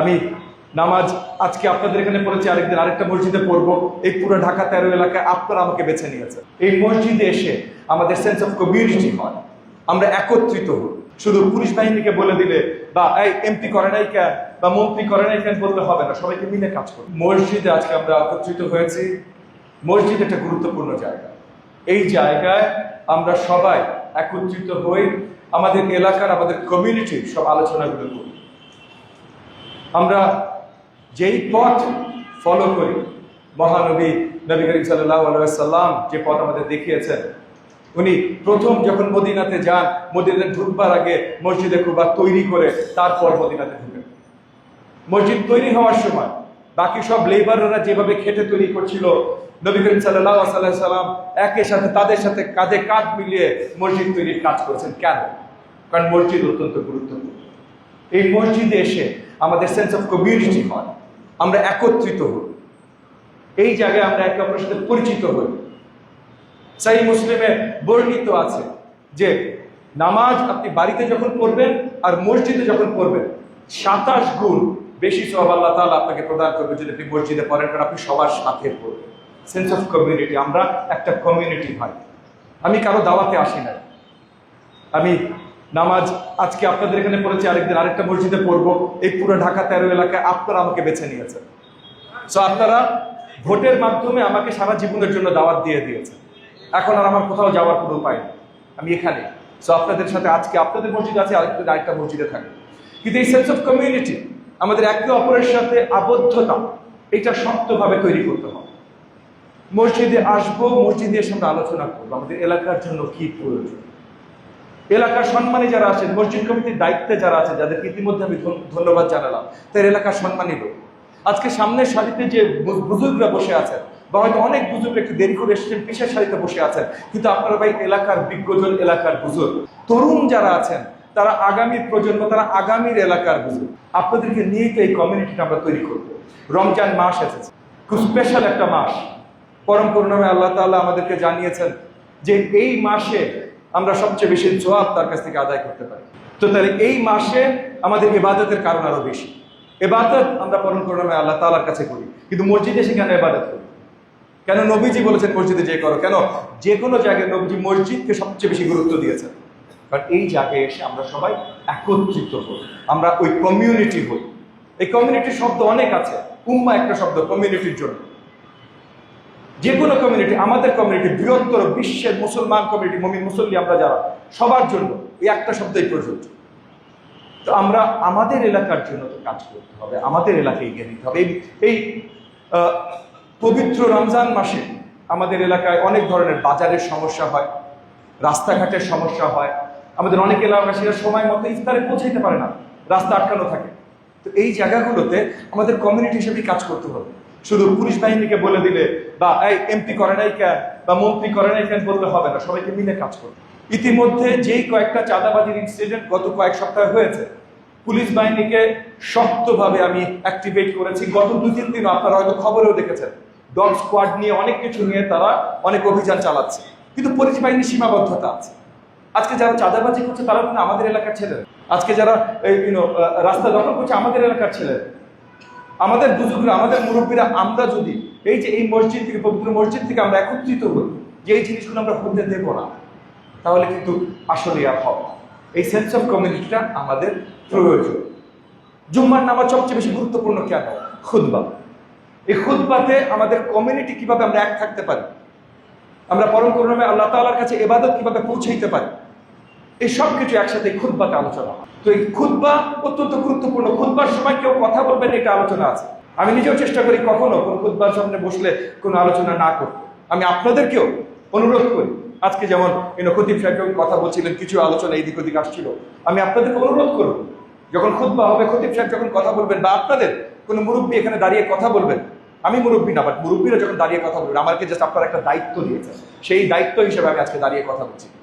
আমি নামাজ আজকে আপনাদের এখানে পড়েছি, আরেকদিন আরেকটা মসজিদে পড়বো। এই পুরো ঢাকা 13 এলাকায় আপনারা আমাকে বেছে নিয়েছেন। এই মসজিদে এসে আমাদের সেন্স অফ কমিউনিটি হয়, আমরা একত্রিত হই। শুধু পুলিশ বাহিনীকে বলে দিলে বা এই এমপি করে নাই কেন বা মন্ত্রী করে নাই কেন বললে হবে না, সবাইকে মিলে কাজ করি। মসজিদে আজকে আমরা একত্রিত হয়েছি। মসজিদ একটা গুরুত্বপূর্ণ জায়গা। এই জায়গায় আমরা সবাই একত্রিত হই, আমাদের এলাকার আমাদের কমিউনিটির সব আলোচনাগুলো করি। আমরা যেই পথ ফলো করি, মহানবী নবী করিম সাল্লাল্লাহু আলাইহি ওয়াসাল্লাম যে পথ আমাদের দেখিয়েছেন, উনি প্রথম যখন মদিনাতে যান, মদিনাতে ঢুকবার আগে মসজিদে কুবা তৈরি করে তারপর মদিনাতে ঢুকেন। মসজিদ তৈরি হওয়ার সময় বাকি সব লেবাররা যেভাবে খেটে তৈরি করছিল, নবী করিম সাল্লাল্লাহু আলাইহি সাল্লাম একের সাথে তাদের সাথে কাঁধে কাঁধ মিলিয়ে মসজিদ তৈরির কাজ করেছেন। কেন? কারণ মসজিদ অত্যন্ত গুরুত্বপূর্ণ। এই মসজিদে এসে আমাদের সেন্স অফ কমিউনিটি হয়, আমরা একত্রিত হই। এই জায়গায় আমরা একে অপরের সাথে পরিচিত হই। সহিহ মুসলিমে বর্ণিত আছে যে নামাজ আপনি বাড়িতে যখন পড়বেন আর মসজিদে যখন পড়বেন 27 গুণ বেশি সওয়াব আল্লাহ তাআলা আপনাকে প্রদান করবে যদি আপনি মসজিদে পড়েন, কারণ আপনি সবার সাথে পড়বেন। সেন্স অফ কমিউনিটি, আমরা একটা কমিউনিটি ভাই। আমি কারো দাওয়াতে আসি নাই। আমি নামাজ আজকে আপনাদের এখানে পড়েছি, আরেকদিন আরেকটা মসজিদে পড়বো। এই পুরো ঢাকা 13 এলাকায় আপনারা আমাকে বেছে নিয়েছেন। সো আপনারা ভোটের মাধ্যমে আমাকে সারা জীবনের জন্য দাওয়াত দিয়ে দিয়েছেন। এখন আর আমার কোথাও যাওয়ার কোনো উপায় নেই, আমি এখানে। সো আপনাদের সাথে আজকে আপনাদের মসজিদ আছে, আরেকটা মসজিদে থাকে। কিন্তু এই সেন্স অফ কমিউনিটি, আমাদের একে অপরের সাথে আবদ্ধতা, এটা শক্তভাবে তৈরি করতে হবে। মসজিদে আসবো, মসজিদে এসে আমরা আলোচনা করবো আমাদের এলাকার জন্য কি প্রয়োজন। এলাকার সম্মানী যারা আছেন, মসজিদ কমিটির দায়িত্বে যারা আছেন, যাদেরকে ইতিমধ্যে আমি ধন্যবাদ জানালাম, তার এলাকার সম্মানী লোক। আজকে সামনের সারিতে যে বুজুর্গরা বসে আছেন, বা হয়তো অনেক বুজুর্গ একটু দেরি করে এসেছেন, পিছের সারিতে বসে আছেন, কিন্তু আপনারা ভাই এলাকার বিজ্ঞজন, এলাকার বুজুর্গ। তরুণ যারা আছেন তারা আগামী প্রজন্ম, তারা আগামীর এলাকার বুজুর্গ। আপনাদেরকে নিয়েই তো এই কমিউনিটিটা আমরা তৈরি করবো। রমজান মাস এসেছে, খুব স্পেশাল একটা মাস। পরম করুণাময় আল্লাহ তাআলা আমাদেরকে জানিয়েছেন যে এই মাসে আমরা সবচেয়ে বেশি সওয়াব তার কাছ থেকে আদায় করতে পারি। তো তাহলে এই মাসে আমাদের ইবাদতের কারণ আরো বেশি। ইবাদত আমরা পরম করুণাময় আল্লাহ তাআলার কাছে করি, কিন্তু মসজিদে এসে কেন ইবাদত করি? কেন নবীজি বলেছেন মসজিদে যে করো? কেন যে কোনো জায়গায় নবীজি মসজিদকে সবচেয়ে বেশি গুরুত্ব দিয়েছেন? কারণ এই জায়গায় এসে আমরা সবাই একত্রিত হই, আমরা ওই কমিউনিটি হই। এই কমিউনিটির শব্দ অনেক আছে, উম্মাহ একটা শব্দ কমিউনিটির জন্য। যে কোনো কমিউনিটি, আমাদের কমিউনিটি, বৃহত্তর বিশ্বের মুসলমান কমিউনিটি, মুমিন মুসল্লি আমরা যারা, সবার জন্য এই একটা শব্দই প্রযোজ্য। তো আমরা আমাদের এলাকার জন্য তো কাজ করতে হবে, আমাদের এলাকায় এগিয়ে নিতে হবে। এই পবিত্র রমজান মাসে আমাদের এলাকায় অনেক ধরনের বাজারের সমস্যা হয়, রাস্তাঘাটের সমস্যা হয়। আমাদের অনেক এলাকাবাসীরা সময় মতো ইফতারে পৌঁছাইতে পারে না, রাস্তা আটকানো থাকে। তো এই জায়গাগুলোতে আমাদের কমিউনিটি হিসেবে কাজ করতে হবে। শুধু পুলিশ বাহিনীকে বলে দিলে বা এই এমপি করে নাই কেন বা মন্ত্রী করে নাই কেন বললে হবে না, সবাইকে মিলে কাজ করবে। ইতিমধ্যে যেই কয়েকটা চাঁদাবাজির ইনসিডেন্ট গত কয়েক সপ্তাহে হয়েছে, পুলিশ বাহিনীকে শক্তভাবে আমি অ্যাক্টিভেট করেছি। গত 2-3 দিন আপনারা হয়তো খবরেও দেখেছেন, ডগ স্কোয়াড নিয়ে অনেক কিছু নিয়ে তারা অনেক অভিযান চালাচ্ছে, কিন্তু পুলিশ বাহিনীর সীমাবদ্ধতা আছে। আজকে যারা চাঁদাবাজি করছে তারা কিন্তু আমাদের এলাকার ছেলেরা। আজকে যারা রাস্তা দখল করছে আমাদের এলাকার ছেলেরা, আমাদের বুজুর্গরা, আমাদের মুরব্বীরা। আমরা যদি এই যে এই মসজিদ থেকে, পবিত্র মসজিদ থেকে আমরা একত্রিত হই যে এই জিনিসগুলো আমরা হতে দেব না, তাহলে কিন্তু আসলে আর হবে। এই সেন্স অফ কমিউনিটিটা আমাদের প্রয়োজন। জুম্মার নামাজ সবচেয়ে বেশি গুরুত্বপূর্ণ কেন? খুতবা। এই খুতবাতে আমাদের কমিউনিটি কিভাবে আমরা এক থাকতে পারি, আমরা পরম করুণাময় আল্লাহ তাআলার কাছে ইবাদত কিভাবে পৌঁছাইতে পারি, এই সব কিছু একসাথে খুতবাতে আলোচনা হয়। তো এই খুতবা অত্যন্ত গুরুত্বপূর্ণ। খুতবার সময় কেউ কথা বলবেন, এটা আলোচনা আছে। আমি নিজেও চেষ্টা করি কখনো কোনো খুতবার সামনে বসলে কোনো আলোচনা না করতে। আমি আপনাদেরকেও অনুরোধ করি, আজকে যেমন খতিব সাহেব যখন কথা বলছিলেন, কিছু আলোচনা এইদিক ওদিক আসছিল, আমি আপনাদেরকে অনুরোধ করব, যখন খুতবা হবে, খতিব সাহেব যখন কথা বলবেন, বা আপনাদের কোনো মুরব্বী এখানে দাঁড়িয়ে কথা বলবেন, আমি মুরব্বী না, বাট মুরব্বীরা যখন দাঁড়িয়ে কথা বলবেন, আমাকে জাস্ট আপনারা একটা দায়িত্ব দিয়েছেন, সেই দায়িত্ব হিসেবে আমি আজকে দাঁড়িয়ে কথা বলছি।